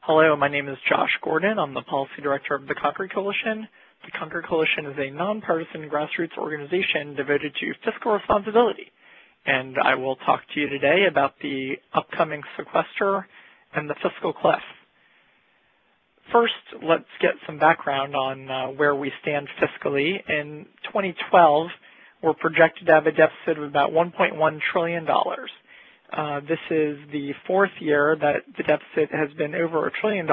Hello, my name is Josh Gordon. I'm the Policy Director of the Concord Coalition. The Concord Coalition is a nonpartisan grassroots organization devoted to fiscal responsibility. And I will talk to you today about the upcoming sequester and the fiscal cliff. First, let's get some background on where we stand fiscally. In 2012, we're projected to have a deficit of about $1.1 trillion. This is the fourth year that the deficit has been over $1 trillion,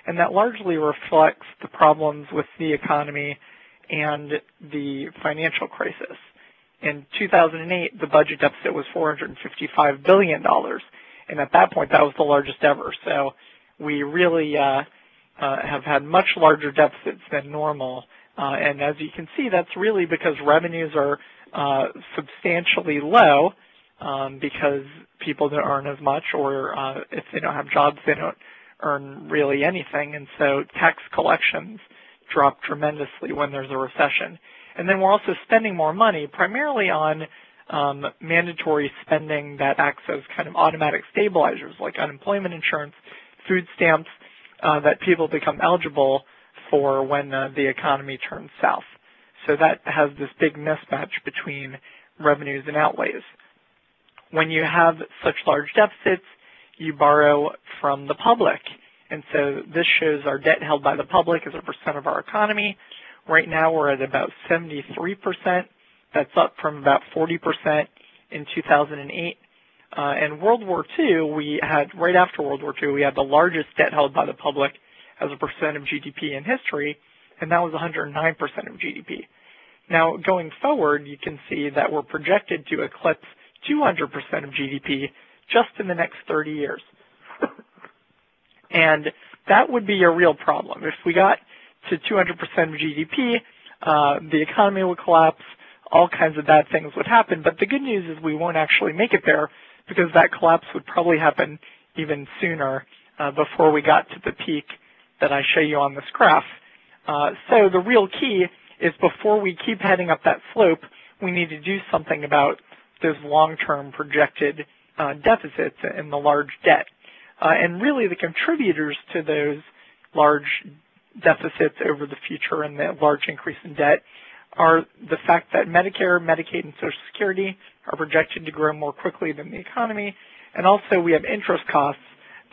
and that largely reflects the problems with the economy and the financial crisis. In 2008, the budget deficit was $455 billion, and at that point, that was the largest ever. So we really have had much larger deficits than normal, and as you can see, that's really because revenues are substantially low, because people don't earn as much, or if they don't have jobs, they don't earn really anything, and so tax collections drop tremendously when there's a recession. And then we're also spending more money, primarily on mandatory spending that acts as kind of automatic stabilizers, like unemployment insurance, food stamps, that people become eligible for when the economy turns south. So that has this big mismatch between revenues and outlays. When you have such large deficits, you borrow from the public. And so this shows our debt held by the public as a percent of our economy. Right now we're at about 73%. That's up from about 40% in 2008. And World War II, right after World War II, we had the largest debt held by the public as a percent of GDP in history, and that was 109% of GDP. Now, going forward, you can see that we're projected to eclipse 200% of GDP just in the next 30 years. And that would be a real problem. If we got to 200% of GDP, the economy would collapse, all kinds of bad things would happen. But the good news is we won't actually make it there, because that collapse would probably happen even sooner before we got to the peak that I show you on this graph. So the real key is, before we keep heading up that slope, we need to do something about those long-term projected deficits and the large debt. And really the contributors to those large deficits over the future and the large increase in debt are the fact that Medicare, Medicaid, and Social Security are projected to grow more quickly than the economy. And also we have interest costs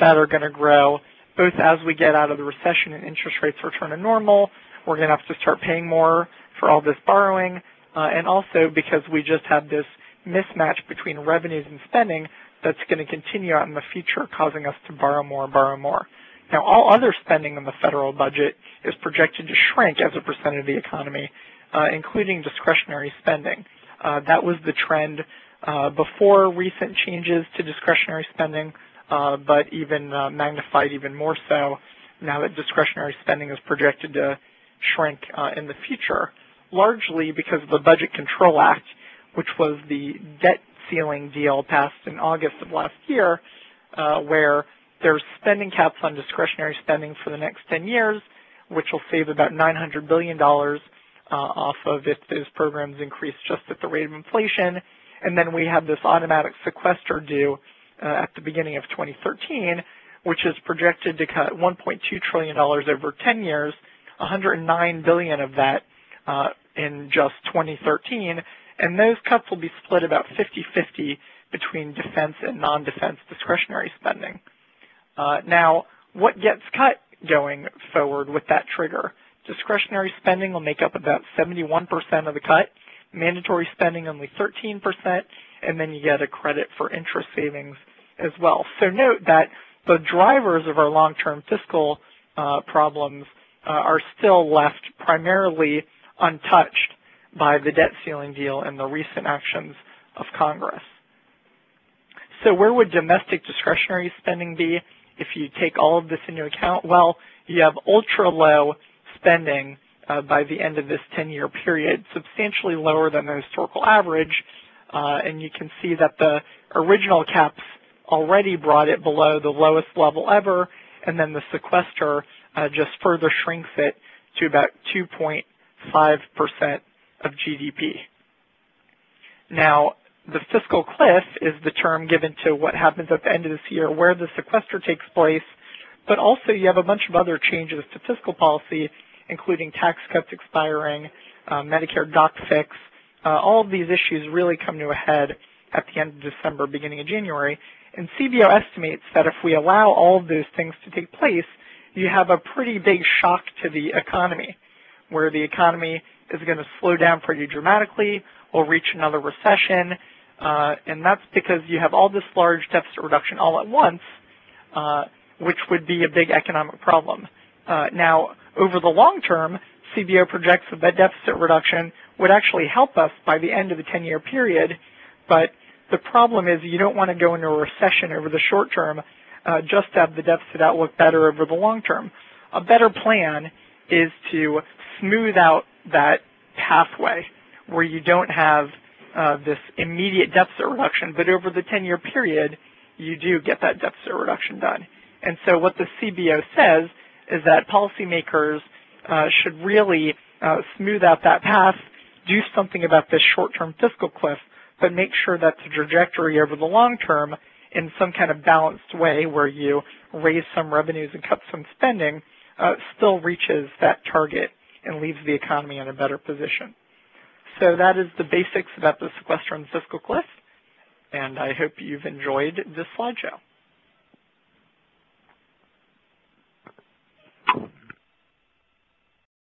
that are going to grow both as we get out of the recession and interest rates return to normal. We're going to have to start paying more for all this borrowing, and also because we just have this mismatch between revenues and spending that's going to continue out in the future, causing us to borrow more. Now, all other spending in the federal budget is projected to shrink as a percent of the economy, including discretionary spending. That was the trend before recent changes to discretionary spending, but even magnified even more so now that discretionary spending is projected to shrink in the future, largely because of the Budget Control Act, which was the debt ceiling deal passed in August of last year, where there's spending caps on discretionary spending for the next 10 years, which will save about $900 billion off of if those programs increase just at the rate of inflation. And then we have this automatic sequester due at the beginning of 2013, which is projected to cut $1.2 trillion over 10 years, $109 billion of that in just 2013. And those cuts will be split about 50-50 between defense and non-defense discretionary spending. Now, what gets cut going forward with that trigger? Discretionary spending will make up about 71% of the cut, mandatory spending only 13%, and then you get a credit for interest savings as well. So note that the drivers of our long-term fiscal problems are still left primarily untouched by the debt ceiling deal and the recent actions of Congress. So where would domestic discretionary spending be if you take all of this into account? Well, you have ultra-low spending by the end of this 10-year period, substantially lower than the historical average, and you can see that the original caps already brought it below the lowest level ever, and then the sequester just further shrinks it to about 2.5% of GDP. Now, the fiscal cliff is the term given to what happens at the end of this year, where the sequester takes place, but also you have a bunch of other changes to fiscal policy, including tax cuts expiring, Medicare doc fix. All of these issues really come to a head at the end of December, beginning of January. And CBO estimates that if we allow all of those things to take place, you have a pretty big shock to the economy, where the economy is going to slow down pretty dramatically, will reach another recession, and that's because you have all this large deficit reduction all at once, which would be a big economic problem. Now, over the long term, CBO projects that deficit reduction would actually help us by the end of the 10-year period, but the problem is you don't want to go into a recession over the short term just to have the deficit outlook better over the long term. A better plan is to smooth out that pathway where you don't have this immediate deficit reduction, but over the 10-year period, you do get that deficit reduction done. And so what the CBO says is that policymakers should really smooth out that path, do something about this short-term fiscal cliff, but make sure that the trajectory over the long term in some kind of balanced way where you raise some revenues and cut some spending still reaches that target and leaves the economy in a better position. So that is the basics about the sequester and fiscal cliff, and I hope you've enjoyed this slideshow.